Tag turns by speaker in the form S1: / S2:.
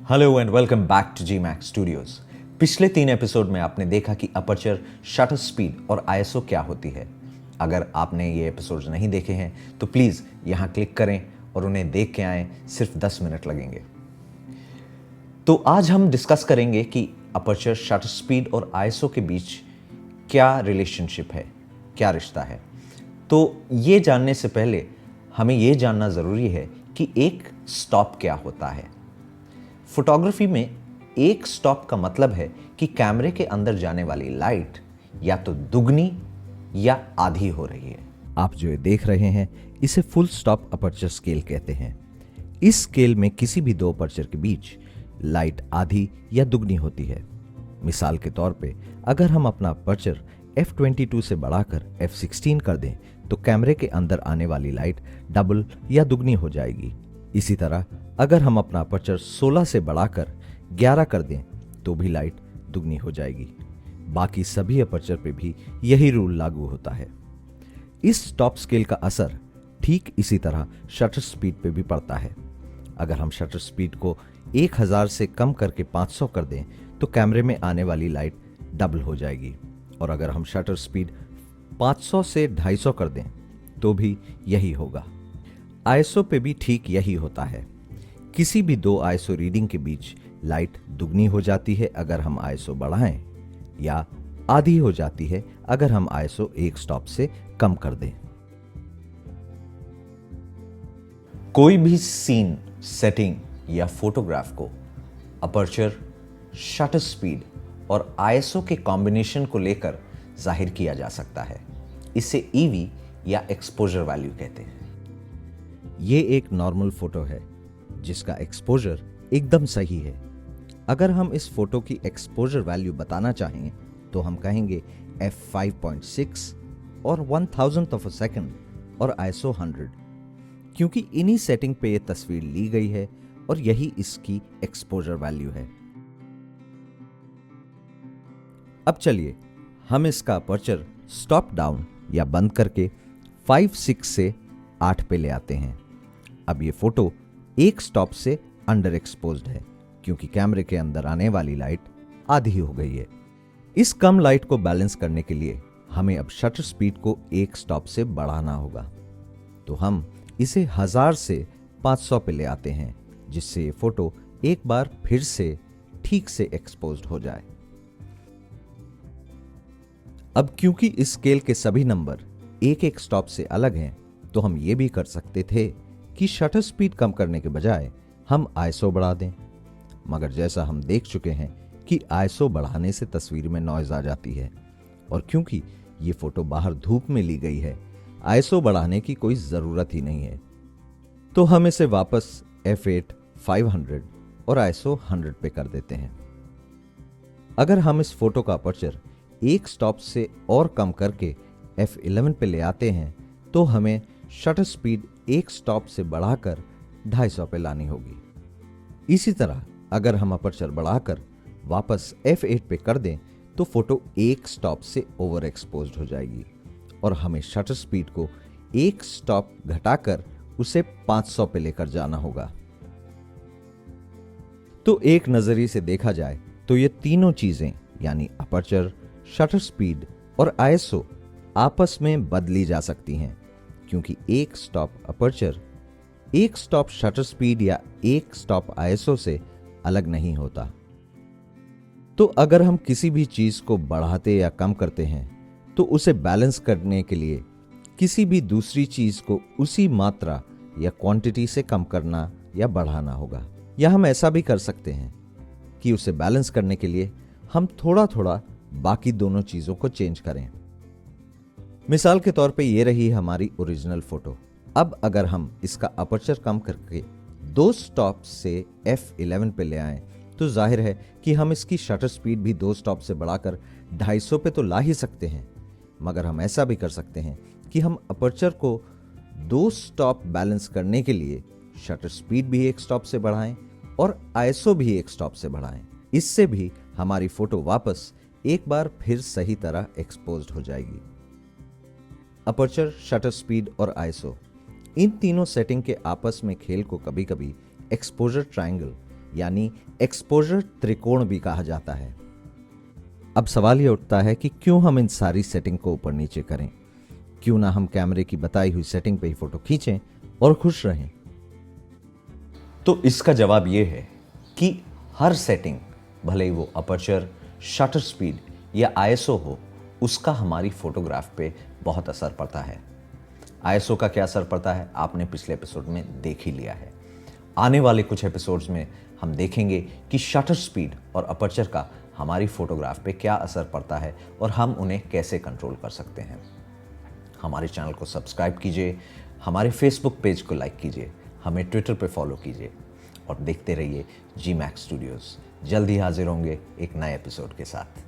S1: Hello and welcome back to G max studios. पिछले 3 episode में आपने देखा कि अपर्चर, शटर स्पीड और आईएसओ क्या होती है। अगर आपने ये एपिसोड नहीं देखे हैं तो प्लीज़ यहाँ क्लिक करें और उन्हें देख के आएँ, सिर्फ 10 मिनट लगेंगे। तो आज हम डिस्कस करेंगे कि अपर्चर, शटर स्पीड और आईएसओ के बीच क्या रिलेशनशिप है, क्या रिश्ता है। तो ये जानने से पहले हमें ये जानना ज़रूरी है कि एक स्टॉप क्या होता है। फोटोग्राफी में एक स्टॉप का मतलब है कि कैमरे के अंदर जाने वाली लाइट या तो दुगनी या आधी हो रही है। आप जो ये देख रहे हैं इसे फुल स्टॉप अपर्चर स्केल कहते हैं। इस स्केल में किसी भी दो अपर्चर के बीच लाइट आधी या दुगनी होती है। मिसाल के तौर पे अगर हम अपना अपर्चर f22 से बढ़ाकर f16 कर दें तो कैमरे के अंदर आने वाली लाइट डबल या दुगनी हो जाएगी। इसी तरह अगर हम अपना अपर्चर 16 से बढ़ाकर 11 कर दें तो भी लाइट दुगनी हो जाएगी। बाकी सभी अपर्चर पे भी यही रूल लागू होता है। इस स्टॉप स्केल का असर ठीक इसी तरह शटर स्पीड पे भी पड़ता है। अगर हम शटर स्पीड को 1000 से कम करके 500 कर दें तो कैमरे में आने वाली लाइट डबल हो जाएगी, और अगर हम शटर स्पीड 500 से 250 कर दें तो भी यही होगा। आईएसओ पे भी ठीक यही होता है। किसी भी दो आईएसओ रीडिंग के बीच लाइट दुगनी हो जाती है अगर हम आईएसओ बढ़ाएं, या आधी हो जाती है अगर हम आईएसओ एक स्टॉप से कम कर दें। कोई भी सीन, सेटिंग या फोटोग्राफ को अपर्चर, शटर स्पीड और आईएसओ के कॉम्बिनेशन को लेकर जाहिर किया जा सकता है। इसे ईवी या एक्सपोजर वैल्यू कहते हैं। ये एक नॉर्मल फोटो है जिसका एक्सपोजर एकदम सही है। अगर हम इस फोटो की एक्सपोजर वैल्यू बताना चाहें तो हम कहेंगे f5.6 और 1000th ऑफ अ सेकंड और आईएसओ 100, क्योंकि इन्हीं सेटिंग पे ये तस्वीर ली गई है और यही इसकी एक्सपोजर वैल्यू है। अब चलिए हम इसका अपर्चर स्टॉप डाउन या बंद करके 5-6 से 8 पे ले आते हैं। अब ये फोटो एक स्टॉप से अंडर एक्सपोज्ड है क्योंकि कैमरे के अंदर आने वाली लाइट आधी हो गई है। इस कम लाइट को बैलेंस करने के लिए हमें अब शटर स्पीड को एक स्टॉप से बढ़ाना होगा। तो हम इसे 1000 से 500 पे ले आते हैं, जिससे ये फोटो एक बार फिर से ठीक से एक्सपोज्ड हो जाए। अब क्योंकि इस स्केल के सभी नंबर एक एक स्टॉप से अलग हैं, तो हम ये भी कर सकते थे कि शटर स्पीड कम करने के बजाय हम आईएसओ बढ़ा दें, मगर जैसा हम देख चुके हैं कि आईएसओ बढ़ाने से तस्वीर में नॉइज आ जाती है, और क्योंकि ये फोटो बाहर धूप में ली गई है, आईएसओ बढ़ाने की कोई जरूरत ही नहीं है। तो हम इसे वापस f8 500 और आईएसओ 100 पे कर देते हैं। अगर हम इस फोटो का अपर्चर एक स्टॉप से और कम करके f11 पे ले आते हैं तो हमें शटर स्पीड एक स्टॉप से बढ़ाकर 250 पे लानी होगी। इसी तरह अगर हम अपर्चर बढ़ाकर वापस f8 पे कर दें तो फोटो एक स्टॉप से ओवर एक्सपोज्ड हो जाएगी, और हमें शटर स्पीड को एक स्टॉप घटाकर उसे 500 पे लेकर जाना होगा। तो एक नजरिए से देखा जाए तो ये तीनों चीजें यानी अपर्चर, शटर स्पीड और आईएसओ आपस में बदली जा सकती हैं, क्योंकि एक स्टॉप अपर्चर एक स्टॉप शटर स्पीड या एक स्टॉप आईएसओ से अलग नहीं होता। तो अगर हम किसी भी चीज को बढ़ाते या कम करते हैं तो उसे बैलेंस करने के लिए किसी भी दूसरी चीज को उसी मात्रा या क्वांटिटी से कम करना या बढ़ाना होगा। या हम ऐसा भी कर सकते हैं कि उसे बैलेंस करने के लिए हम थोड़ा थोड़ा बाकी दोनों चीजों को चेंज करें। मिसाल के तौर पे ये रही हमारी ओरिजिनल फोटो। अब अगर हम इसका अपर्चर कम करके 2 स्टॉप से f11 पे ले आएं तो जाहिर है कि हम इसकी शटर स्पीड भी 2 स्टॉप से बढ़ाकर 250 पे तो ला ही सकते हैं, मगर हम ऐसा भी कर सकते हैं कि हम अपर्चर को 2 स्टॉप बैलेंस करने के लिए शटर स्पीड भी एक स्टॉप से बढ़ाएं और आईएसओ भी एक स्टॉप से बढ़ाएं। इससे भी हमारी फोटो वापस एक बार फिर सही तरह एक्सपोज्ड हो जाएगी। अपर्चर, शटर स्पीड और आईएसओ, इन तीनों सेटिंग के आपस में खेल को कभी कभी एक्सपोजर ट्रायंगल यानी एक्सपोजर त्रिकोण भी कहा जाता है। अब सवाल ये उठता है कि क्यों हम इन सारी सेटिंग को ऊपर नीचे करें, क्यों ना हम कैमरे की बताई हुई सेटिंग पे ही फोटो खींचें और खुश रहें। तो इसका जवाब ये है कि हर सेटिंग, भले ही वो अपर्चर, शटर स्पीड या आईएसओ हो, उसका हमारी फोटोग्राफ पे बहुत असर पड़ता है। आईएसओ का क्या असर पड़ता है आपने पिछले एपिसोड में देख ही लिया है। आने वाले कुछ एपिसोड्स में हम देखेंगे कि शटर स्पीड और अपर्चर का हमारी फोटोग्राफ पे क्या असर पड़ता है और हम उन्हें कैसे कंट्रोल कर सकते हैं। हमारे चैनल को सब्सक्राइब कीजिए, हमारे फेसबुक पेज को लाइक कीजिए, हमें ट्विटर पे फॉलो कीजिए और देखते रहिए जी मैक्स स्टूडियोज़। जल्द ही हाजिर होंगे एक नए एपिसोड के साथ।